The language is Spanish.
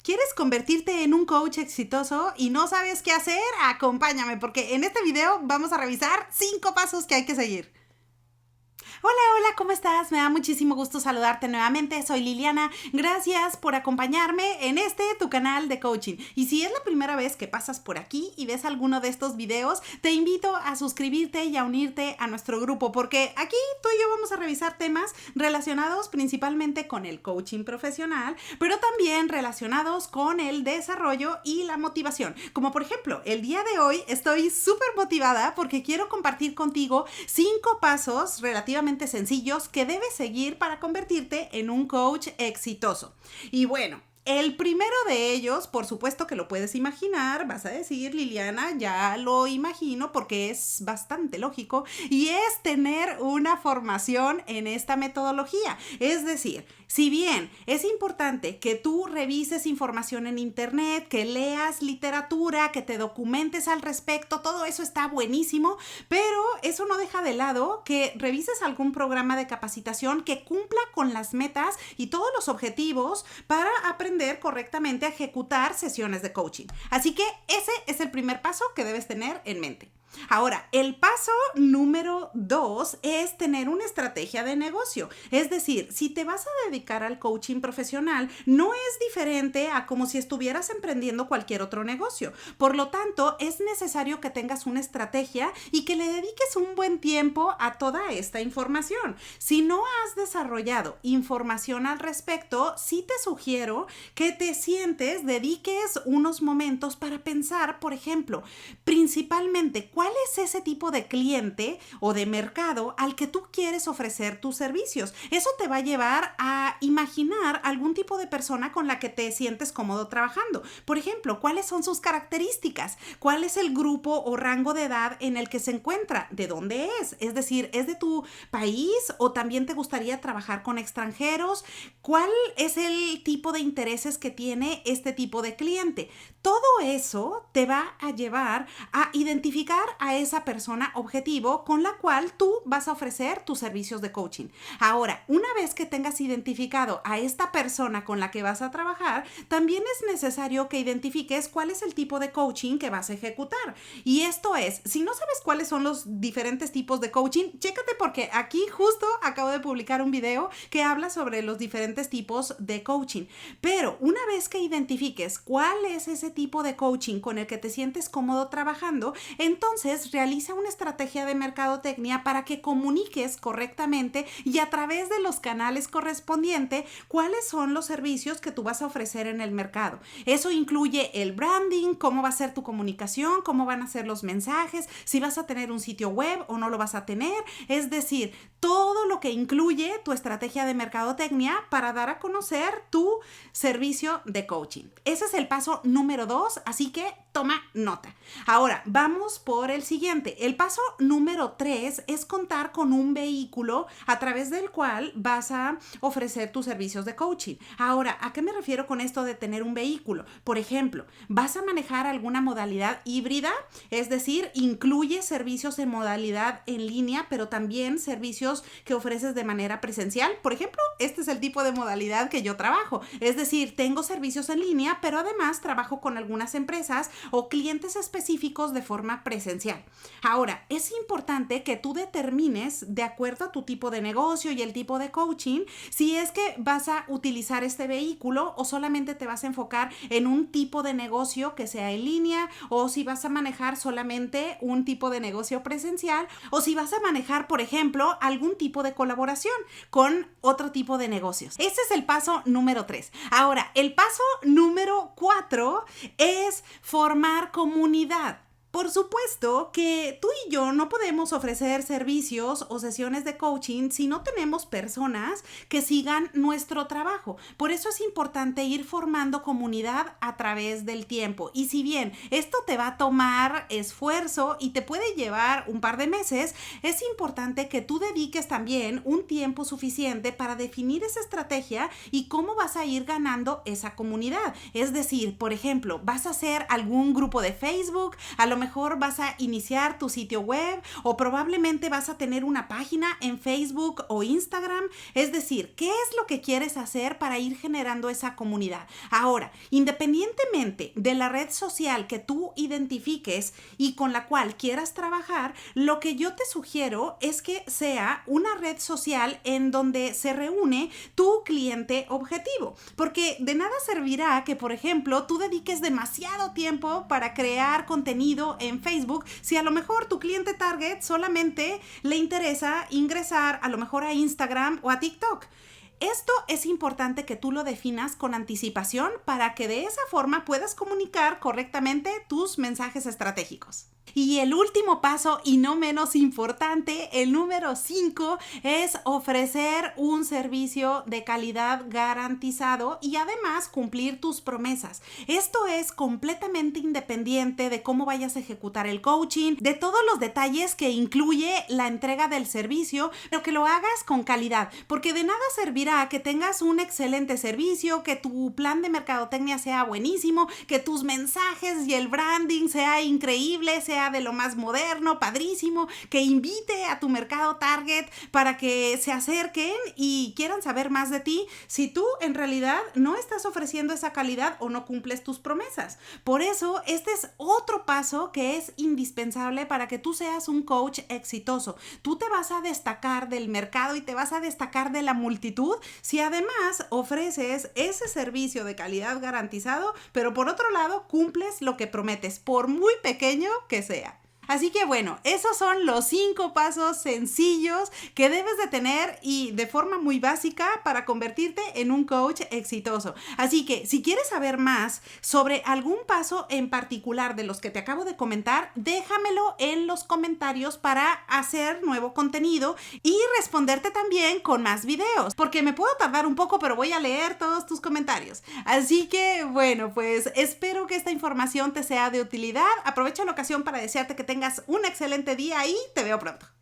¿Quieres convertirte en un coach exitoso y no sabes qué hacer? Acompáñame porque en este video vamos a revisar 5 pasos que hay que seguir. Hola, ¿cómo estás? Me da muchísimo gusto saludarte nuevamente. Soy Liliana. Gracias por acompañarme en tu canal de coaching. Y si es la primera vez que pasas por aquí y ves alguno de estos videos, te invito a suscribirte y a unirte a nuestro grupo, porque aquí tú y yo vamos a revisar temas relacionados principalmente con el coaching profesional, pero también relacionados con el desarrollo y la motivación. Como por ejemplo, el día de hoy estoy súper motivada porque quiero compartir contigo 5 pasos relativamente sencillos que debes seguir para convertirte en un coach exitoso. Y bueno, el primero de ellos, por supuesto que lo puedes imaginar, vas a decir, Liliana, ya lo imagino porque es bastante lógico, y es tener una formación en esta metodología. Es decir, si bien es importante que tú revises información en internet, que leas literatura, que te documentes al respecto, todo eso está buenísimo, pero eso no deja de lado que revises algún programa de capacitación que cumpla con las metas y todos los objetivos para aprender correctamente a ejecutar sesiones de coaching. Así que ese es el primer paso que debes tener en mente. Ahora, el paso número 2 es tener una estrategia de negocio. Es decir, si te vas a dedicar al coaching profesional, no es diferente a como si estuvieras emprendiendo cualquier otro negocio. Por lo tanto, es necesario que tengas una estrategia y que le dediques un buen tiempo a toda esta información. Si no has desarrollado información al respecto, sí te sugiero que te sientes, dediques unos momentos para pensar, por ejemplo, principalmente, ¿cuál es ese tipo de cliente o de mercado al que tú quieres ofrecer tus servicios? Eso te va a llevar a imaginar algún tipo de persona con la que te sientes cómodo trabajando. Por ejemplo, ¿cuáles son sus características? ¿Cuál es el grupo o rango de edad en el que se encuentra? ¿De dónde es? Es decir, ¿es de tu país o también te gustaría trabajar con extranjeros? ¿Cuál es el tipo de intereses que tiene este tipo de cliente? Todo eso te va a llevar a identificar a esa persona objetivo con la cual tú vas a ofrecer tus servicios de coaching. Ahora, una vez que tengas identificado a esta persona con la que vas a trabajar, también es necesario que identifiques cuál es el tipo de coaching que vas a ejecutar. Y esto es, si no sabes cuáles son los diferentes tipos de coaching, chécate porque aquí justo acabo de publicar un video que habla sobre los diferentes tipos de coaching. Pero una vez que identifiques cuál es ese tipo de coaching con el que te sientes cómodo trabajando, entonces realiza una estrategia de mercadotecnia para que comuniques correctamente y a través de los canales correspondientes cuáles son los servicios que tú vas a ofrecer en el mercado. Eso incluye el branding, cómo va a ser tu comunicación, cómo van a ser los mensajes, si vas a tener un sitio web o no lo vas a tener. Es decir, todo lo que incluye tu estrategia de mercadotecnia para dar a conocer tu servicio de coaching. Ese es el paso número 2, así que toma nota. Ahora, vamos por el siguiente. El paso número 3 es contar con un vehículo a través del cual vas a ofrecer tus servicios de coaching. Ahora, ¿a qué me refiero con esto de tener un vehículo? Por ejemplo, ¿vas a manejar alguna modalidad híbrida? Es decir, incluye servicios en modalidad en línea, pero también servicios que ofreces de manera presencial. Por ejemplo, este es el tipo de modalidad que yo trabajo. Es decir, tengo servicios en línea, pero además trabajo con algunas empresas o clientes específicos de forma presencial. Ahora, es importante que tú determines, de acuerdo a tu tipo de negocio y el tipo de coaching, si es que vas a utilizar este vehículo o solamente te vas a enfocar en un tipo de negocio que sea en línea, o si vas a manejar solamente un tipo de negocio presencial, o si vas a manejar, por ejemplo, algún tipo de colaboración con otro tipo de negocios. Ese es el paso número 3. Ahora, el paso número 4 es formar comunidad. Por supuesto que tú y yo no podemos ofrecer servicios o sesiones de coaching si no tenemos personas que sigan nuestro trabajo. Por eso es importante ir formando comunidad a través del tiempo. Y si bien esto te va a tomar esfuerzo y te puede llevar un par de meses, es importante que tú dediques también un tiempo suficiente para definir esa estrategia y cómo vas a ir ganando esa comunidad. Es decir, por ejemplo, vas a hacer algún grupo de Facebook, a lo mejor vas a iniciar tu sitio web o probablemente vas a tener una página en Facebook o Instagram. Es decir, ¿qué es lo que quieres hacer para ir generando esa comunidad? Ahora, independientemente de la red social que tú identifiques y con la cual quieras trabajar, lo que yo te sugiero es que sea una red social en donde se reúne tu cliente objetivo, porque de nada servirá que, por ejemplo, tú dediques demasiado tiempo para crear contenido en Facebook si a lo mejor tu cliente target solamente le interesa ingresar a lo mejor a Instagram o a TikTok. Esto es importante que tú lo definas con anticipación para que de esa forma puedas comunicar correctamente tus mensajes estratégicos. Y el último paso, y no menos importante, el número 5, es ofrecer un servicio de calidad garantizado y además cumplir tus promesas. Esto es completamente independiente de cómo vayas a ejecutar el coaching, de todos los detalles que incluye la entrega del servicio, pero que lo hagas con calidad, porque de nada servirá que tengas un excelente servicio, que tu plan de mercadotecnia sea buenísimo, que tus mensajes y el branding sea increíble, sea de lo más moderno, padrísimo, que invite a tu mercado target para que se acerquen y quieran saber más de ti, si tú en realidad no estás ofreciendo esa calidad o no cumples tus promesas. Por eso, este es otro paso que es indispensable para que tú seas un coach exitoso. Tú te vas a destacar del mercado y te vas a destacar de la multitud si además ofreces ese servicio de calidad garantizado, pero por otro lado cumples lo que prometes, por muy pequeño que sea. Así que bueno, esos son los 5 pasos sencillos que debes de tener y de forma muy básica para convertirte en un coach exitoso. Así que si quieres saber más sobre algún paso en particular de los que te acabo de comentar, déjamelo en los comentarios para hacer nuevo contenido y responderte también con más videos, porque me puedo tardar un poco, pero voy a leer todos tus comentarios. Así que bueno, pues espero que esta información te sea de utilidad. Aprovecho la ocasión para desearte que tengas un excelente día y te veo pronto.